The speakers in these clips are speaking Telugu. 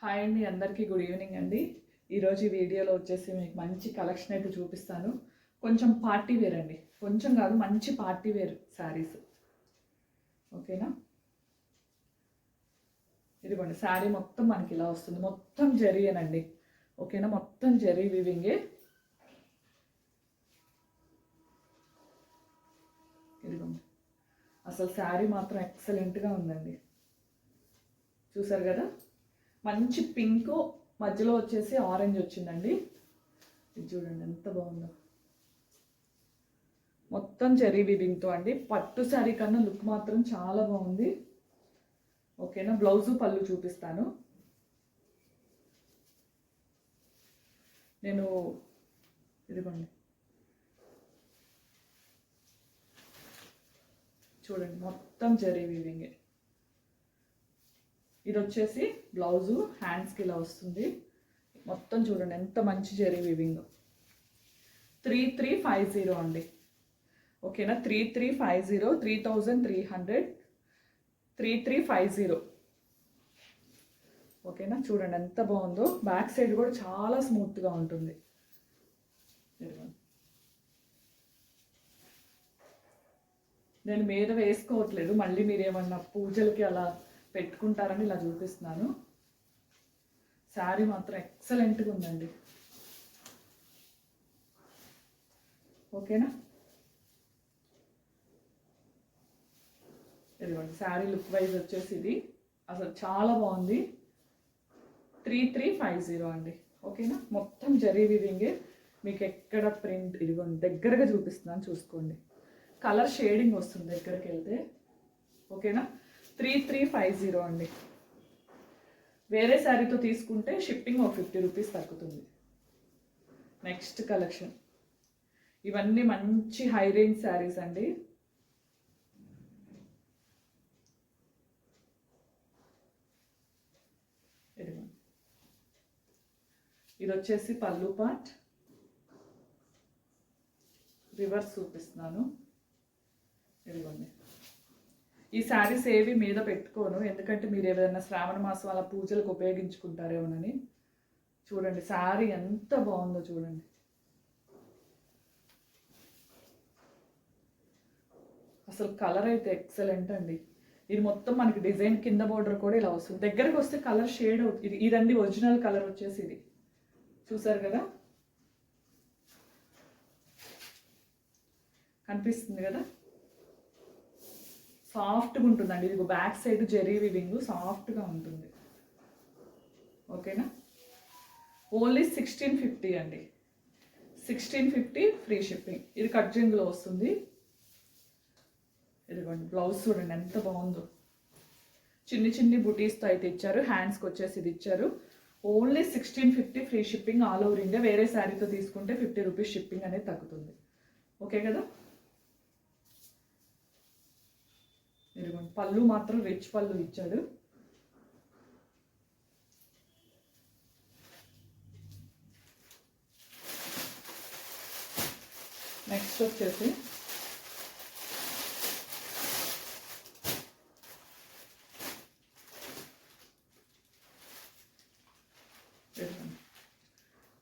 హాయ్ అండి, అందరికీ గుడ్ ఈవినింగ్ అండి. ఈరోజు ఈ వీడియోలో వచ్చేసి మీకు మంచి కలెక్షన్ అయితే చూపిస్తాను. కొంచెం పార్టీ వేర్ అండి, కొంచెం కాదు మంచి పార్టీ వేర్ శారీస్. ఓకేనా, ఇదిగోండి శారీ మొత్తం మనకి ఇలా వస్తుంది, మొత్తం జరీయేనండి. ఓకేనా, మొత్తం జరీ వీవింగే. ఇదిగోండి, అసలు శారీ మాత్రం ఎక్సలెంట్గా ఉందండి. చూసారు కదా, మంచి పింక్ మధ్యలో వచ్చేసి ఆరెంజ్ వచ్చిందండి. ఇది చూడండి ఎంత బాగుందో, మొత్తం జరీ వీవింగ్తో అండి. పట్టు శారీ కన్నా లుక్ మాత్రం చాలా బాగుంది. ఓకేనా, బ్లౌజు పళ్ళు చూపిస్తాను నేను. ఇదిగోండి చూడండి, మొత్తం జరీ వీవింగే. ఇది వచ్చేసి బ్లౌజు, హ్యాండ్స్కి ఇలా వస్తుంది. మొత్తం చూడండి ఎంత మంచి జరీ వీవింగ్. 3350 అండి. ఓకేనా, 3350, 3300, 3350. ఓకేనా, చూడండి ఎంత బాగుందో. బ్యాక్ సైడ్ కూడా చాలా స్మూత్గా ఉంటుంది. నేను మీద వేసుకోవట్లేదు, మళ్ళీ మీరు ఏమన్నా పూజలకి అలా పెట్టుకుంటారని ఇలా చూపిస్తున్నాను. శారీ మాత్రం ఎక్సలెంట్గా ఉందండి. ఓకేనా, ఇదిగోండి శారీ లుక్ వైజ్ వచ్చేసి ఇది అసలు చాలా బాగుంది. 3350 అండి. ఓకేనా, మొత్తం జరీ వీవింగే. మీకు ఎక్కడ ప్రింట్, ఇదిగోండి దగ్గరగా చూపిస్తున్నాను చూసుకోండి. కలర్ షేడింగ్ వస్తుంది దగ్గరికి వెళ్తే. ఓకేనా, 3350 అండి. వేరే శారీతో తీసుకుంటే షిప్పింగ్ ఒక 50 రూపీస్ తగ్గుతుంది. నెక్స్ట్ కలెక్షన్, ఇవన్నీ మంచి హై రేంజ్ శారీస్ అండి. ఇది వచ్చేసి పళ్ళు పార్ట్, రివర్స్ చూపిస్తున్నాను. ఇదిగోండి, ఈ శారీస్ ఏవి మీద పెట్టుకోను, ఎందుకంటే మీరు ఏదైనా శ్రావణ మాసం అలా పూజలకు ఉపయోగించుకుంటారేమోనని. చూడండి శారీ ఎంత బాగుందో చూడండి. అసలు కలర్ అయితే ఎక్సలెంట్ అండి. ఇది మొత్తం మనకి డిజైన్ కింద బోర్డర్ కూడా ఇలా వస్తుంది. దగ్గరకు వస్తే కలర్ షేడ్ అవుతుంది. ఇదండి ఒరిజినల్ కలర్ వచ్చేసి ఇది. చూసారు కదా, కనిపిస్తుంది కదా, సాఫ్ట్గా ఉంటుందండి. ఇది బ్యాక్ సైడ్ జరీ వీవింగ్ సాఫ్ట్గా ఉంటుంది. ఓకేనా, ఓన్లీ 1650 అండి. 1650 ఫ్రీ షిప్పింగ్. ఇది కట్ జింగ్లో వస్తుంది. ఇదిగోండి బ్లౌజ్ చూడండి ఎంత బాగుందో. చిన్ని చిన్ని బుటీస్తో అయితే ఇచ్చారు. హ్యాండ్స్కి వచ్చేసి ఇది ఇచ్చారు. Only 1650 free shipping all over India. వేరే శారీతో తీసుకుంటే 50 రూపీస్ షిప్పింగ్ అనేది తగ్గుతుంది. ఓకే కదా, ఇదిగోండి పళ్ళు మాత్రం రిచ్ పళ్ళు ఇచ్చాడు. నెక్స్ట్ వచ్చేసి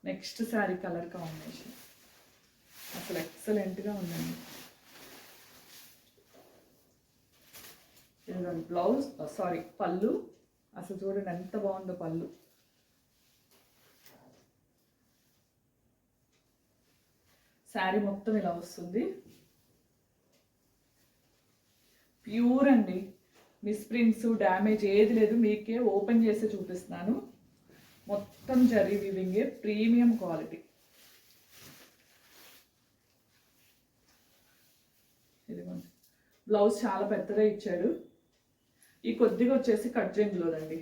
నెక్స్ట్ శారీ కలర్ కాంబినేషన్ అసలు ఎక్సలెంట్గా ఉందండి. ఇదిగోండి బ్లౌజ్, సారీ పళ్ళు. అసలు చూడండి ఎంత బాగుందో పళ్ళు. శారీ మొత్తం ఇలా వస్తుంది. ప్యూర్ అండి, మిస్ప్రింట్స్ డ్యామేజ్ ఏది లేదు. మీకే ఓపెన్ చేసి చూపిస్తున్నాను. మొత్తం జరీ వీవింగే, ప్రీమియం క్వాలిటీ. ఇదిగోండి బ్లౌజ్ చాలా పెద్దగా ఇచ్చాడు. ఈ కొద్దిగా వచ్చేసి కట్ జెంగ్లోదండి.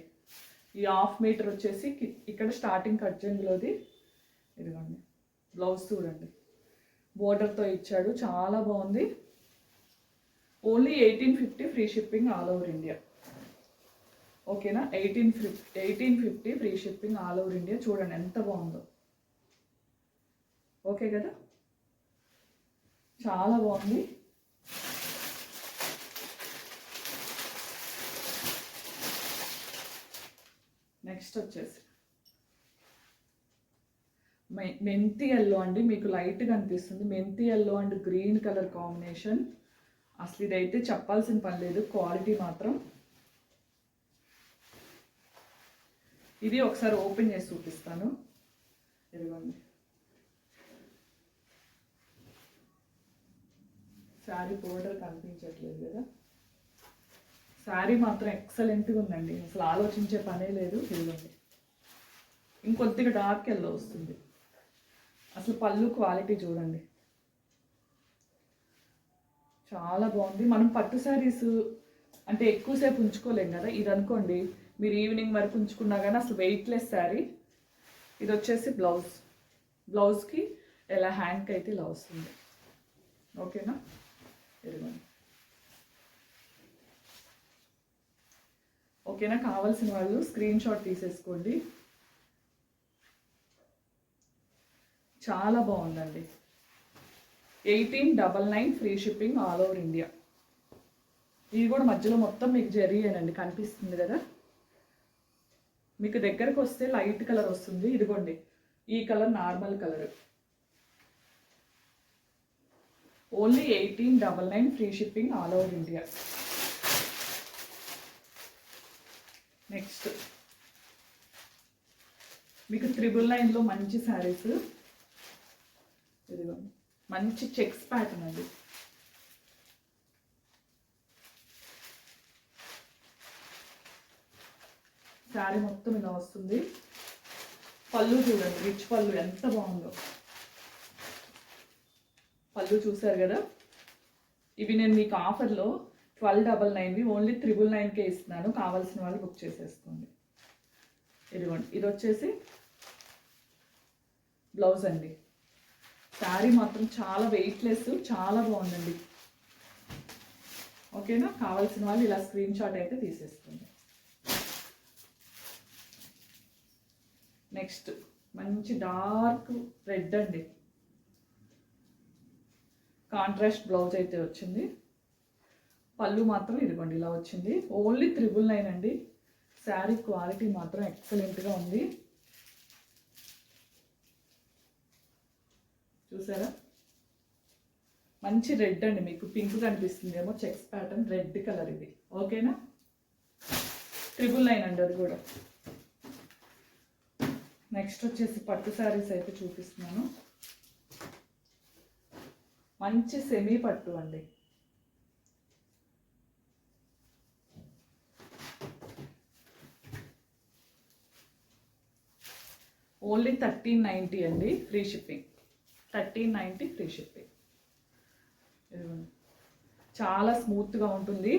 ఈ 1/2 మీటర్ వచ్చేసి ఇక్కడ స్టార్టింగ్ కట్ జెంగ్లోది. ఇదిగోండి బ్లౌజ్ చూడండి, బోర్డర్తో ఇచ్చాడు, చాలా బాగుంది. Only 1850 free shipping all over India. ఓకేనా, 1850 free shipping all over India. చూడండి ఎంత బాగుందో. ఓకే కదా, చాలా బాగుంది. నెక్స్ట్ వచ్చేసి మెంతి ఎల్లో అండి, మీకు లైట్గా అనిపిస్తుంది. మెంతి yellow and green colour combination. అసలు ఇదైతే చెప్పాల్సిన పని లేదు, క్వాలిటీ మాత్రం. ఇది ఒకసారి ఓపెన్ చేసి చూపిస్తాను. ఇదిగోండి, శారీ బోర్డర్ కనిపించట్లేదు కదా, శారీ మాత్రం ఎక్సలెంట్గా ఉందండి, అసలు ఆలోచించే పనే లేదు. ఇదిగోండి, ఇంకొద్దిగా డార్క్ ఎల్లో వస్తుంది. అసలు పళ్ళు క్వాలిటీ చూడండి, చాలా బాగుంది. మనం పట్టు శారీస్ అంటే ఎక్కువసేపు ఉంచుకోలేం కదా, ఇది అనుకోండి మీరు ఈవినింగ్ వరకు ఉంచుకున్నా కానీ అసలు వెయిట్లెస్ శారీ. ఇది వచ్చేసి బ్లౌజ్కి ఇలా హ్యాండ్కి అయితే ఇలా వస్తుంది. ఓకేనా, ఇదిగోండి. ఓకేనా, కావాల్సిన వాళ్ళు స్క్రీన్ షాట్ తీసేసుకోండి. చాలా బాగుందండి. 1899 free shipping all over India. ఇది కూడా మధ్యలో మొత్తం మీకు జరీయేనండి, కనిపిస్తుంది కదా. మీకు దగ్గరకు వస్తే లైట్ కలర్ వస్తుంది. ఇదిగోండి, ఈ colour normal colour. Only 1899 free shipping all over India. Next మీకు 999లో మంచి శారీస్. ఇదిగోండి, మంచి చెక్స్ ప్యాటర్న్ అండి. శారీ మొత్తం ఇలా వస్తుంది. పళ్ళు చూడండి, రిచ్ పళ్ళు ఎంత బాగుందో. పళ్ళు చూసారు కదా. ఇవి నేను మీకు ఆఫర్లో 1299వి ఓన్లీ 999కే ఇస్తున్నాను. కావాల్సిన వాళ్ళు బుక్ చేసేసుకోండి. ఇదిగోండి, ఇది వచ్చేసి బ్లౌజ్ అండి. శారీ మాత్రం చాలా వెయిట్లెస్, చాలా బాగుందండి. ఓకేనా, కావాల్సిన వాళ్ళు ఇలా స్క్రీన్ షాట్ అయితే తీసేసుకోండి. నెక్స్ట్ మంచి డార్క్ రెడ్ అండి, కాంట్రాస్ట్ బ్లౌజ్ అయితే వచ్చింది. పళ్ళు మాత్రం ఇదిగోండి ఇలా వచ్చింది. ఓన్లీ 999 అండి. శారీ క్వాలిటీ మాత్రం ఎక్సలెంట్గా ఉంది. చూసారా, మంచి రెడ్ అండి, మీకు పింక్ కనిపిస్తుంది ఏమో, చెక్స్ ప్యాటర్న్ రెడ్ కలర్ ఇది. ఓకేనా, 999 అండి అది కూడా. నెక్స్ట్ వచ్చేసి పట్టు శారీస్ అయితే చూపిస్తున్నాను. మంచి సెమీ పట్టు అండి. ఓన్లీ 1390 అండి, ఫ్రీ షిప్పింగ్. 1390 free shipping. చాలా స్మూత్గా ఉంటుంది,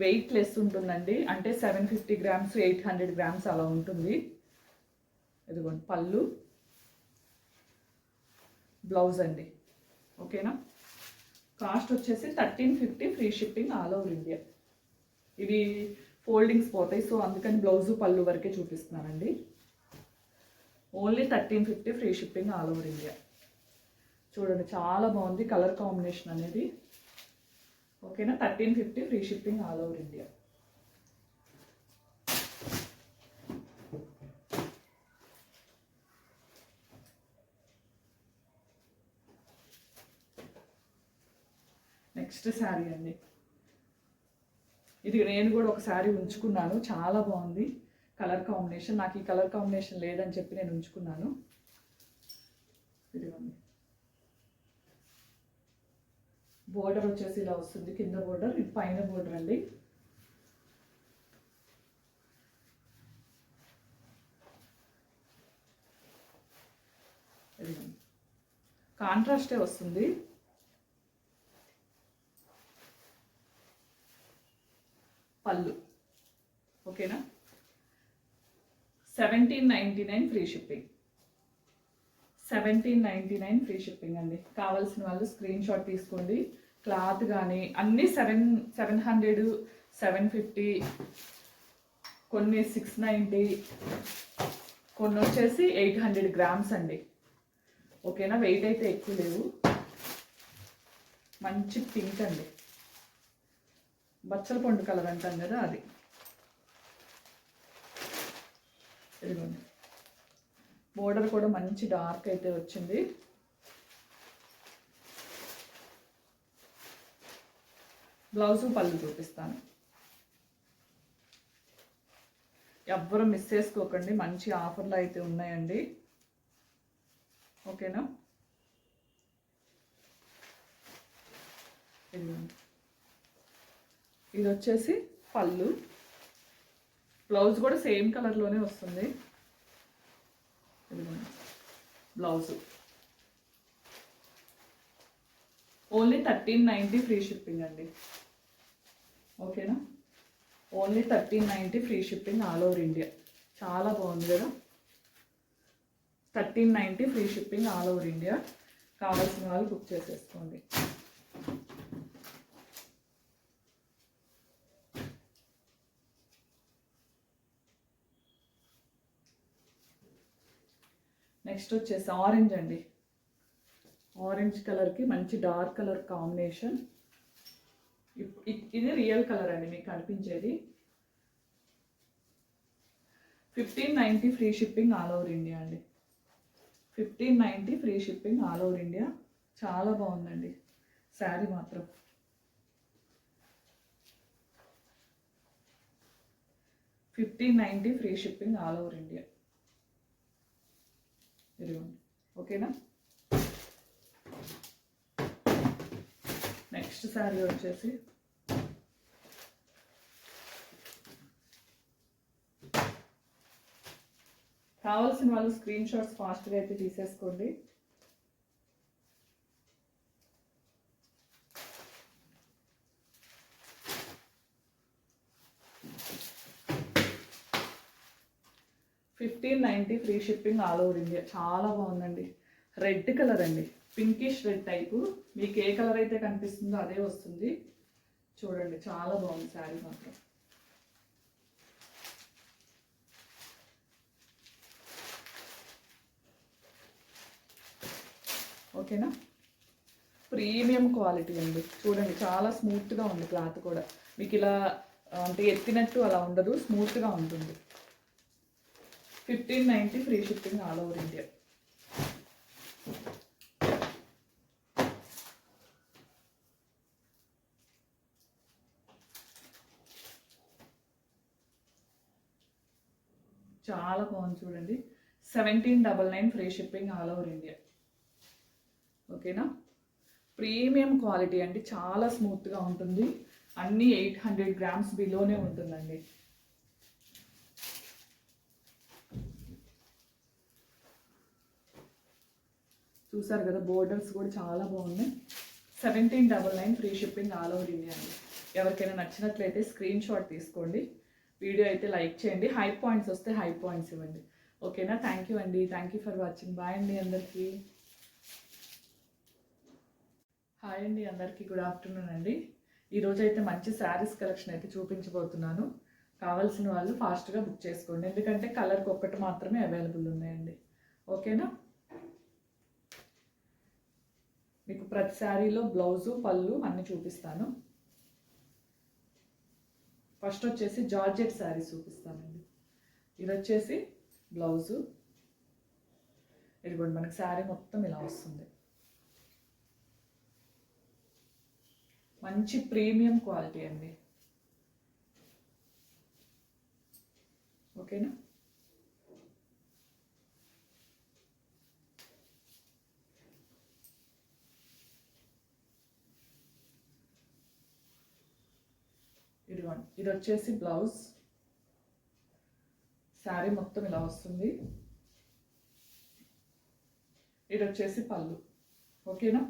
వెయిట్ లెస్ ఉంటుందండి. అంటే 750 గ్రామ్స్ 800 గ్రామ్స్ అలా ఉంటుంది. ఇదిగోండి, పళ్ళు బ్లౌజ్ అండి. ఓకేనా, కాస్ట్ వచ్చేసి 1350 free shipping all over India. ఇవి ఫోల్డింగ్స్ పోతాయి, సో అందుకని బ్లౌజు పళ్ళు వరకే చూపిస్తున్నానండి. Only 1350 free shipping all over India. చూడండి, చాలా బాగుంది కలర్ కాంబినేషన్ అనేది. ఓకేనా, 1350 free shipping all over India. Next sari అండి, ఇది నేను కూడా ఒక శారీ ఉంచుకున్నాను, చాలా బాగుంది కలర్ కాంబినేషన్. నాకు ఈ కలర్ కాంబినేషన్ లేదని చెప్పి నేను ఉంచుకున్నాను. ఇదిగోండి, బోర్డర్ వచ్చేసి ఇలా వస్తుంది, కింద బోర్డర్, ఇది పైన బోర్డర్ అండి. కాంట్రాస్టే వస్తుంది. పళ్ళు ఓకేనా. 1799 ఫ్రీ షిప్పింగ్. 1799 ఫ్రీ షిప్పింగ్ అండి. కావాల్సిన వాళ్ళు స్క్రీన్ షాట్ తీసుకోండి. క్లాత్ కానీ అన్నీ 700 750, కొన్ని 690, కొన్ని వచ్చేసి 800 గ్రామ్స్ అండి. ఓకేనా, వెయిట్ అయితే ఎక్కువ లేవు. మంచి పింక్ అండి, బచ్చల పండు కలర్ అంటాం కదా అది. ఇదిగోండి, బోర్డర్ కూడా మంచి డార్క్ అయితే వచ్చింది. బ్లౌజు పళ్ళు చూపిస్తాను. ఎవ్వరూ మిస్ చేసుకోకండి, మంచి ఆఫర్లు అయితే ఉన్నాయండి. ఓకేనా? ఇది వచ్చేసి పళ్ళు, బ్లౌజ్ కూడా సేమ్ కలర్లోనే వస్తుంది. ఇదిగోండి బ్లౌజు. ఓన్లీ 1390 ఫ్రీ షిప్పింగ్ అండి. ఓకేనా? Only 1390 free shipping all over India. చాలా బాగుంది కదా. 1390 free shipping all over India. కావాల్సిన వాళ్ళు బుక్ చేసేసుకోండి. నెక్స్ట్ వచ్చేసి ఆరెంజ్ అండి. ఆరెంజ్ కలర్కి మంచి డార్క్ కలర్ కాంబినేషన్. ఇది రియల్ కలర్ అండి మీకు కనిపించేది. 1590 free shipping all over India అండి. 1590 free shipping all over India. చాలా బాగుందండి శారీ మాత్రం. $1590 free shipping all over India. ఇదిగోండి. ఓకేనా? నెక్స్ట్ శారీ వచ్చేసి కావాల్సిన వాళ్ళు స్క్రీన్ షాట్స్ ఫాస్ట్గా అయితే తీసేసుకోండి. $1590 free shipping all over India. చాలా బాగుందండి. రెడ్ కలర్ అండి, పింకిష్ రెడ్ టైపు. మీకు ఏ కలర్ అయితే కనిపిస్తుందో అదే వస్తుంది. చూడండి చాలా బాగుంది శారీ మాత్రం. ఓకేనా? ప్రీమియం క్వాలిటీ అండి. చూడండి చాలా స్మూత్గా ఉంది క్లాత్ కూడా. మీకు ఇలా అంటే ఎత్తినట్టు అలా ఉండదు, స్మూత్గా ఉంటుంది. 1590 free shipping all over India. చాలా బాగుంది చూడండి. 1799 free shipping all over India. ఓకేనా? ప్రీమియం క్వాలిటీ అండి, చాలా స్మూత్గా ఉంటుంది. అన్నీ 800 గ్రామ్స్ బిలోనే ఉంటుందండి. చూసారు కదా, బోర్డర్స్ కూడా చాలా బాగున్నాయి. 1799 free shipping all over India అండి. ఎవరికైనా నచ్చినట్లయితే స్క్రీన్ షాట్ తీసుకోండి. వీడియో అయితే లైక్ చేయండి. హై పాయింట్స్ వస్తే హై పాయింట్స్ ఇవ్వండి. ఓకేనా? థ్యాంక్ యూ అండి. Thank you for watching. Bye అండి అందరికీ. హాయ్ అండి అందరికీ, గుడ్ ఆఫ్టర్నూన్ అండి. ఈరోజు అయితే మంచి శారీస్ కలెక్షన్ అయితే చూపించబోతున్నాను. కావాల్సిన వాళ్ళు ఫాస్ట్గా బుక్ చేసుకోండి, ఎందుకంటే కలర్కి ఒక్కటి మాత్రమే అవైలబుల్ ఉన్నాయండి. ఓకేనా? మీకు ప్రతి శారీలో బ్లౌజు పళ్ళు అన్నీ చూపిస్తాను. ఫస్ట్ వచ్చేసి జార్జెట్ శారీ చూపిస్తానండి. ఇది వచ్చేసి బ్లౌజు. ఇదిగోండి, మనకి శారీ మొత్తం ఇలా వస్తుంది. మంచి ప్రీమియం క్వాలిటీ అండి. ఓకేనా? ఇదిగోండి, ఇది వచ్చేసి బ్లౌజ్. శారీ మొత్తం ఇలా వస్తుంది. ఇది వచ్చేసి పళ్ళు. ఓకేనా?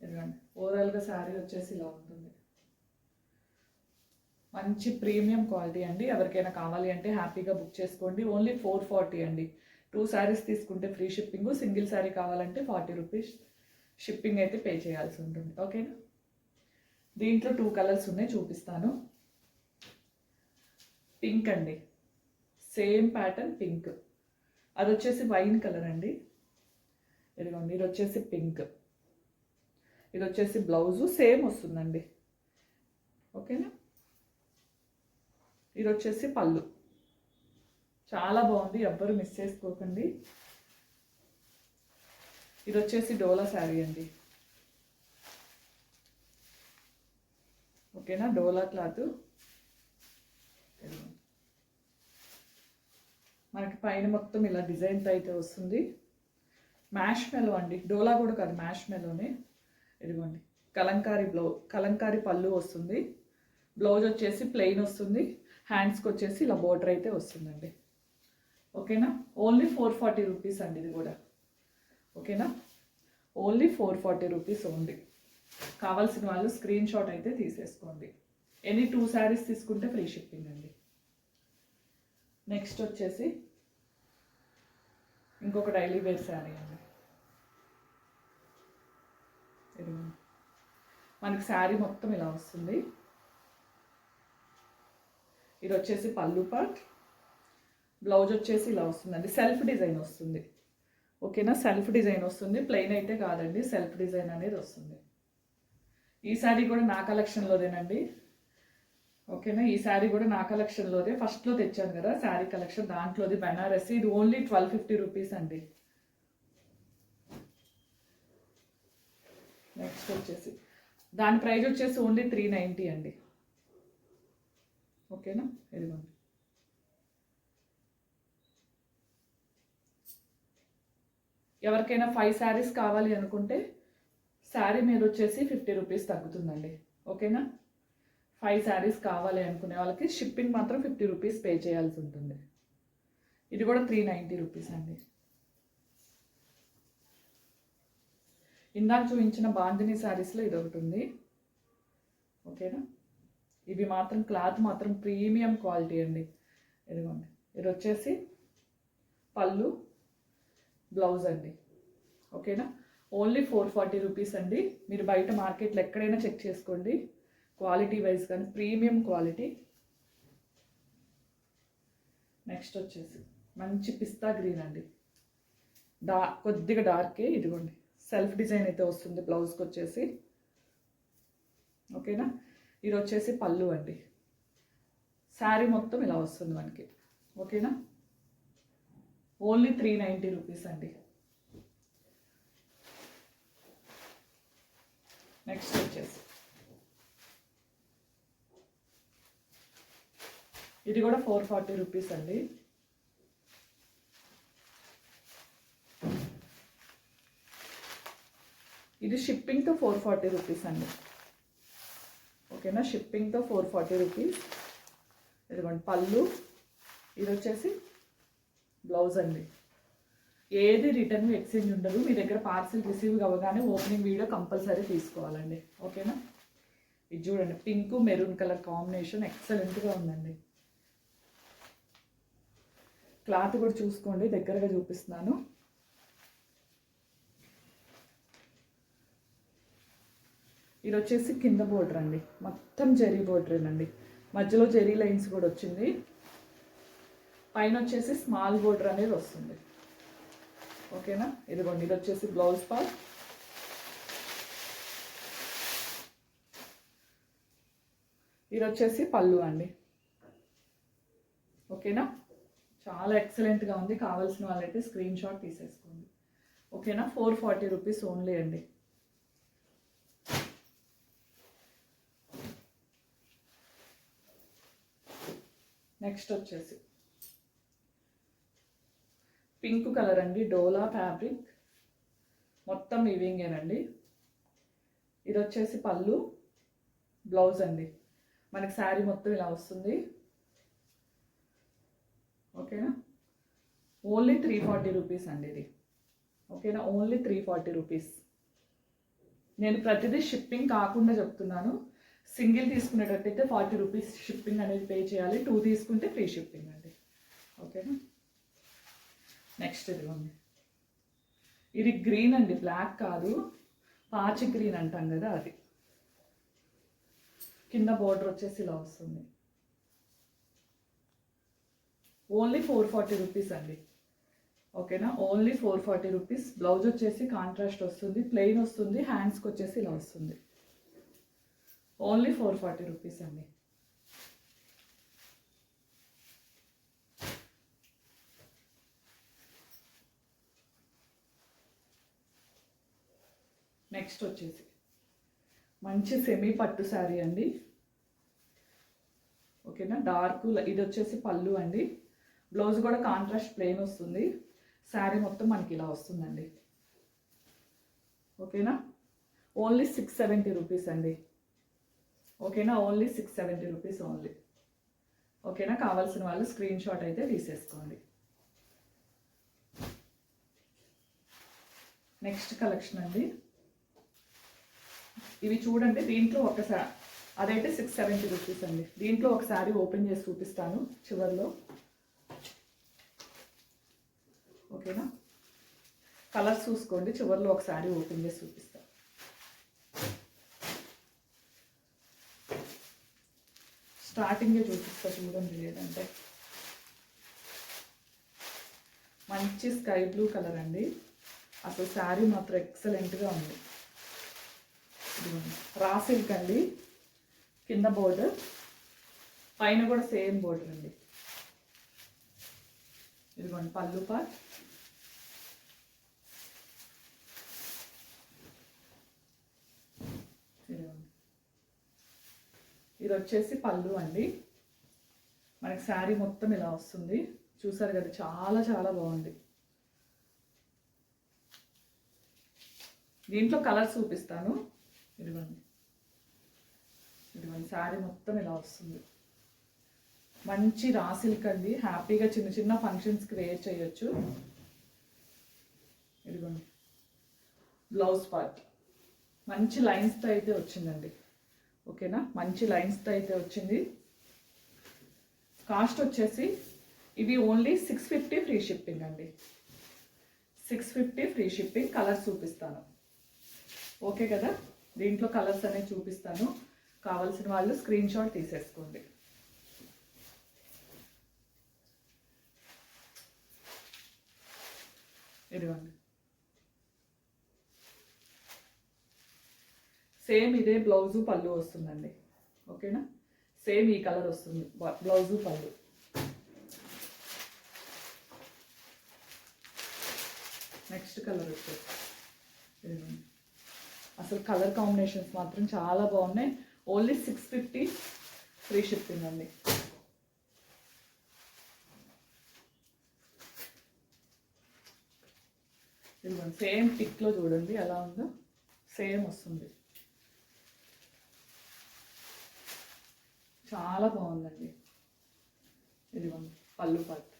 ఇదిగోండి, ఓవరాల్గా శారీ వచ్చేసి ఇలా ఉంటుంది. మంచి ప్రీమియం క్వాలిటీ అండి. ఎవరికైనా కావాలి అంటే హ్యాపీగా బుక్ చేసుకోండి. ఓన్లీ 440 అండి. 2 శారీస్ తీసుకుంటే ఫ్రీ షిప్పింగ్. సింగిల్ శారీ కావాలంటే 40 రూపీస్ షిప్పింగ్ అయితే పే చేయాల్సి ఉంటుంది. ఓకేనా? దీంట్లో 2 కలర్స్ ఉన్నాయి, చూపిస్తాను. పింక్ అండి, సేమ్ ప్యాటర్న్ పింక్. అది వచ్చేసి వైన్ కలర్ అండి. ఇదిగోండి, ఇది వచ్చేసి పింక్. ఇది వచ్చేసి బ్లౌజు సేమ్ వస్తుందండి. ఓకేనా? ఇది వచ్చేసి పళ్ళు. చాలా బాగుంది, ఎవ్వరు మిస్ చేసుకోకండి. ఇది వచ్చేసి డోలా శారీ అండి. ఓకేనా, డోలా క్లాత్. మనకి పైన మొత్తం ఇలా డిజైన్తో అయితే వస్తుంది. మ్యాష్ మెలో అండి, డోలా కూడా కాదు, మ్యాష్ మెలోనే. ఇదిగోండి, కలంకారీ పళ్ళు వస్తుంది. బ్లౌజ్ వచ్చేసి ప్లెయిన్ వస్తుంది. హ్యాండ్స్కి వచ్చేసి ఇలా బోర్డర్ అయితే వస్తుందండి. ఓకేనా, ఓన్లీ 440 రూపీస్ అండి ఇది కూడా. ఓకేనా, ఓన్లీ 440 రూపీస్ ఓన్లీ. కావాల్సిన వాళ్ళు స్క్రీన్ షాట్ అయితే తీసేసుకోండి. ఎనీ 2 శారీస్ తీసుకుంటే ఫ్రీ షిప్పింగ్ అండి. నెక్స్ట్ వచ్చేసి ఇంకొక డైలీ వేర్ శారీ అండి. మనకి శారీ మొత్తం ఇలా వస్తుంది. ఇది వచ్చేసి పళ్ళు పార్ట్, బ్లౌజ్ వచ్చేసి ఇలా వస్తుందండి. సెల్ఫ్ డిజైన్ వస్తుంది. ఓకేనా, సెల్ఫ్ డిజైన్ వస్తుంది, ప్లెయిన్ అయితే కాదండి, సెల్ఫ్ డిజైన్ అనేది వస్తుంది. ఈ శారీ కూడా నా కలెక్షన్లోదేనండి. ఓకేనా, ఈ శారీ కూడా నా కలెక్షన్లోదే. ఫస్ట్లో తెచ్చాను కదా శారీ కలెక్షన్, దాంట్లోది బెనారసి. ఇది ఓన్లీ 1250 రూపీస్ అండి. నెక్స్ట్ వచ్చేసి దాని ప్రైస్ వచ్చేసి ఓన్లీ 390 అండి. ఓకేనా, ఇదిగోండి. ఎవరికైనా 5 శారీస్ కావాలి అనుకుంటే శారీ మీద వచ్చేసి 50 రూపీస్ తగ్గుతుందండి. ఓకేనా, 5 శారీస్ కావాలి అనుకునే వాళ్ళకి షిప్పింగ్ మాత్రం 50 రూపీస్ పే చేయాల్సి ఉంటుంది. ఇది కూడా 390 రూపీస్ అండి. ఇందాక చూపించిన బాందిని శారీస్లో ఇది ఒకటి ఉంది. ఓకేనా, ఇవి మాత్రం క్లాత్ మాత్రం ప్రీమియం క్వాలిటీ అండి. ఇదిగోండి, ఇది వచ్చేసి పళ్ళు, బ్లౌజ్ అండి. ఓకేనా, ఓన్లీ 440 రూపీస్ అండి. మీరు బయట మార్కెట్లో ఎక్కడైనా చెక్ చేసుకోండి, క్వాలిటీ వైజ్ కానీ ప్రీమియం క్వాలిటీ. నెక్స్ట్ వచ్చేసి మంచి పిస్తా గ్రీన్ అండి, కొద్దిగా డార్కే. ఇదిగోండి, సెల్ఫ్ డిజైన్ అయితే వస్తుంది బ్లౌజ్కి వచ్చేసి. ఓకేనా, ఇది వచ్చేసి పళ్ళు అండి. శారీ మొత్తం ఇలా వస్తుంది మనకి. ఓకేనా, ఓన్లీ 390 రూపీస్ అండి. నెక్స్ట్ వచ్చేసి ఇది కూడా 440 రూపీస్ అండి. ఇది షిప్పింగ్తో 440 రూపీస్ అండి. ఓకేనా, షిప్పింగ్తో 440 రూపీస్. ఇదిగోండి పళ్ళు, ఇది వచ్చేసి బ్లౌజ్ అండి. ఏది రిటర్న్ ఎక్స్చేంజ్ ఉండదు. మీ దగ్గర పార్సిల్ రిసీవ్ అవ్వగానే ఓపెనింగ్ వీడియో కంపల్సరీ తీసుకోవాలండి. ఓకేనా, ఇది చూడండి, పింక్ మెరూన్ కలర్ కాంబినేషన్ ఎక్సలెంట్గా ఉందండి. క్లాత్ కూడా చూసుకోండి, దగ్గరగా చూపిస్తున్నాను. ఇది వచ్చేసి కింద బోర్డర్ అండి, మొత్తం జరీ బోర్డరేనండి. మధ్యలో జరీ లైన్స్ కూడా వచ్చింది. పైన వచ్చేసి స్మాల్ బోర్డర్ అనేది వస్తుంది. ఓకేనా, ఇదిగోండి, ఇది వచ్చేసి బ్లౌజ్ పార్ట్. ఇది వచ్చేసి పళ్ళు అండి. ఓకేనా, చాలా ఎక్సలెంట్గా ఉంది. కావాల్సిన వాళ్ళైతే స్క్రీన్ షాట్ తీసేసుకోండి. ఓకేనా, 440 రూపీస్ ఓన్లీ అండి. నెక్స్ట్ వచ్చేసి పింక్ కలర్ అండి, డోలా ఫ్యాబ్రిక్, మొత్తం వీవింగేనండి. ఇది వచ్చేసి పళ్ళు, బ్లౌజ్ అండి. మనకి శారీ మొత్తం ఇలా వస్తుంది. ఓకేనా, ఓన్లీ 340 రూపీస్ అండి ఇది. ఓకేనా, ఓన్లీ 340 రూపీస్. నేను ప్రతిదీ షిప్పింగ్ కాకుండా చెప్తున్నాను. సింగిల్ తీసుకునేటట్టయితే 40 రూపీస్ షిప్పింగ్ అనేది పే చేయాలి. 2 తీసుకుంటే ఫ్రీ షిప్పింగ్ అండి. ఓకేనా, నెక్స్ట్ ఇదిగోండి, ఇది గ్రీన్ అండి, బ్లాక్ కాదు, పాచి గ్రీన్ అంటాం కదా అది. కింద బోర్డర్ వచ్చేసి ఇలా వస్తుంది. ఓన్లీ 440 రూపీస్ అండి. ఓకేనా, ఓన్లీ 440 రూపీస్. బ్లౌజ్ వచ్చేసి కాంట్రాస్ట్ వస్తుంది, ప్లెయిన్ వస్తుంది, హ్యాండ్స్కి వచ్చేసి ఇలా వస్తుంది. ఓన్లీ 440 రూపీస్ అండి. నెక్స్ట్ వచ్చేసి మంచి సెమీ పట్టు శారీ అండి. ఓకేనా, డార్క్. ఇది వచ్చేసి పళ్ళు అండి. బ్లౌజ్ కూడా కాంట్రాస్ట్ ప్లెయిన్ వస్తుంది. శారీ మొత్తం మనకి ఇలా వస్తుందండి. ఓకేనా, ఓన్లీ 670 రూపీస్ అండి. ఓకేనా, ఓన్లీ 670 రూపీస్ ఓన్లీ. ఓకేనా, కావాల్సిన వాళ్ళు స్క్రీన్ షాట్ అయితే తీసేసుకోండి. నెక్స్ట్ కలెక్షన్ అండి. ఇవి చూడండి, దీంట్లో ఒకసారి అదైతే 670 రూపీస్ అండి. దీంట్లో ఒకసారి ఓపెన్ చేసి చూపిస్తాను చివరిలో. ఓకేనా, కలర్స్ చూసుకోండి, చివరిలో ఒకసారి ఓపెన్ చేసి చూపిస్తాను. స్టార్టింగే చూపిస్తా చూడండి, లేదంటే. మంచి స్కై బ్లూ కలర్ అండి. అసలు శారీ మాత్రం ఎక్సలెంట్గా ఉంది. రా సిల్క్ అండి, కింద బోర్డర్, పైన కూడా సేమ్ బోర్డర్ అండి. ఇదిగోండి పళ్ళు పార్ట్. ఇది వచ్చేసి పళ్ళు అండి. మనకి శారీ మొత్తం ఇలా వస్తుంది. చూసారు కదా, చాలా చాలా బాగుంది. దీంట్లో కలర్స్ చూపిస్తాను. ఇదిగోండి, ఇదిగోండి శారీ మొత్తం ఇలా వస్తుంది. మంచి రా సిల్క్ అండి. హ్యాపీగా చిన్న చిన్న ఫంక్షన్స్కి వేర్ చేయొచ్చు. ఇదిగోండి బ్లౌజ్ పార్ట్ మంచి లైన్స్తో అయితే వచ్చిందండి. ఓకేనా, మంచి లైన్స్తో అయితే వచ్చింది. కాస్ట్ వచ్చేసి ఇవి ఓన్లీ 650 ఫ్రీ షిప్పింగ్ అండి. 650 ఫ్రీ షిప్పింగ్. కలర్స్ చూపిస్తాను. ఓకే కదా, దీంట్లో కలర్స్ అనేవి చూపిస్తాను. కావాల్సిన వాళ్ళు స్క్రీన్ షాట్ తీసేసుకోండి. ఇదిగోండి, సేమ్ ఇదే బ్లౌజు పళ్ళు వస్తుందండి. ఓకేనా, సేమ్ ఈ కలర్ వస్తుంది బ్లౌజు పళ్ళు. నెక్స్ట్ కలర్ వచ్చేసి ఇదిగోండి. అసలు కలర్ కాంబినేషన్స్ మాత్రం చాలా బాగున్నాయి. ఓన్లీ 650 ఫ్రీ షిప్పింగ్ అండి. ఇదిగోండి, సేమ్ పిక్లో చూడండి ఎలా ఉందో, సేమ్ వస్తుంది. చాలా బాగుందండి. ఇదిగోండి పళ్ళు పార్ట్.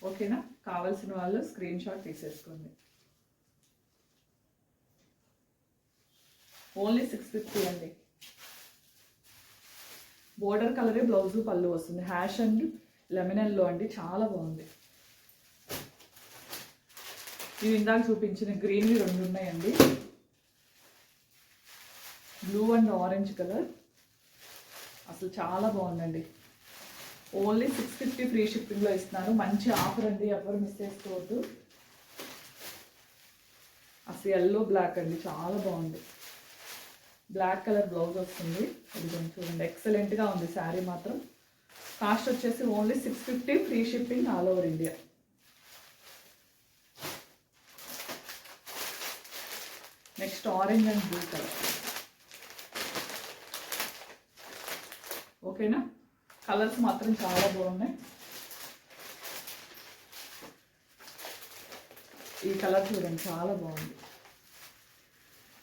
ఓకేనా, కావాల్సిన వాళ్ళు స్క్రీన్ షాట్ తీసేసుకోండి. ఓన్లీ 650 అండి. బోర్డర్ కలరే బ్లౌజు పళ్ళు వస్తుంది. హ్యాష్ అండ్ లెమన్ ఎల్లో అండి, చాలా బాగుంది. ఇవి ఇందాక చూపించిన గ్రీన్వి 2 ఉన్నాయండి. Blue and orange colour. అసలు చాలా బాగుందండి. ఓన్లీ 650 ఫ్రీ షిప్పింగ్లో ఇస్తున్నాను. మంచి ఆఫర్ అండి, ఎవరు మిస్ చేసుకోవద్దు. అసలు ఎల్లో బ్లాక్ అండి, చాలా బాగుంది. బ్లాక్ కలర్ బ్లౌజ్ వస్తుంది. ఇది కొంచెం చూడండి, ఎక్సలెంట్గా ఉంది శారీ మాత్రం. కాస్ట్ వచ్చేసి only 650 free shipping all over India. Next orange and blue colour. ఓకేనా, కలర్స్ మాత్రం చాలా బాగున్నాయి. ఈ కలర్ చూడండి, చాలా బాగుంది.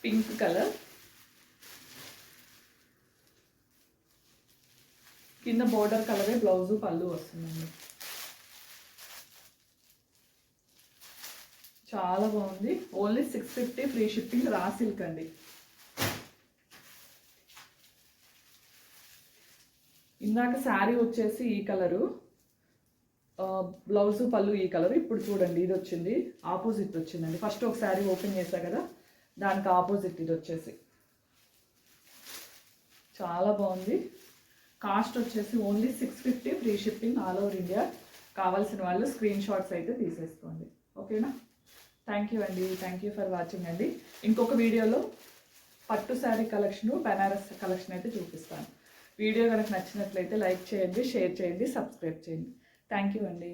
పింక్ కలర్, కింద బోర్డర్ కలరే బ్లౌజు పళ్ళు వస్తుందండి. చాలా బాగుంది. Only 650 free shipping. Raw silk అండి. ఇందాక శారీ వచ్చేసి ఈ కలరు, బ్లౌజు పళ్ళు ఈ కలర్. ఇప్పుడు చూడండి, ఇది వచ్చింది ఆపోజిట్ వచ్చిందండి. ఫస్ట్ ఒక శారీ ఓపెన్ చేశా కదా, దానికి ఆపోజిట్ ఇది వచ్చేసి చాలా బాగుంది. కాస్ట్ వచ్చేసి only 650 free shipping all over India. కావాల్సిన వాళ్ళు స్క్రీన్ షాట్స్ అయితే తీసేసుకోండి. ఓకేనా, థ్యాంక్ యూ అండి. థ్యాంక్ యూ ఫర్ వాచింగ్ అండి. ఇంకొక వీడియోలో పట్టు శారీ కలెక్షన్, బెనారస్ కలెక్షన్ అయితే చూపిస్తాను. వీడియో కనుక నచ్చినట్లయితే లైక్ చేయండి, షేర్ చేయండి, సబ్స్క్రైబ్ చేయండి. థ్యాంక్ యూ అండి.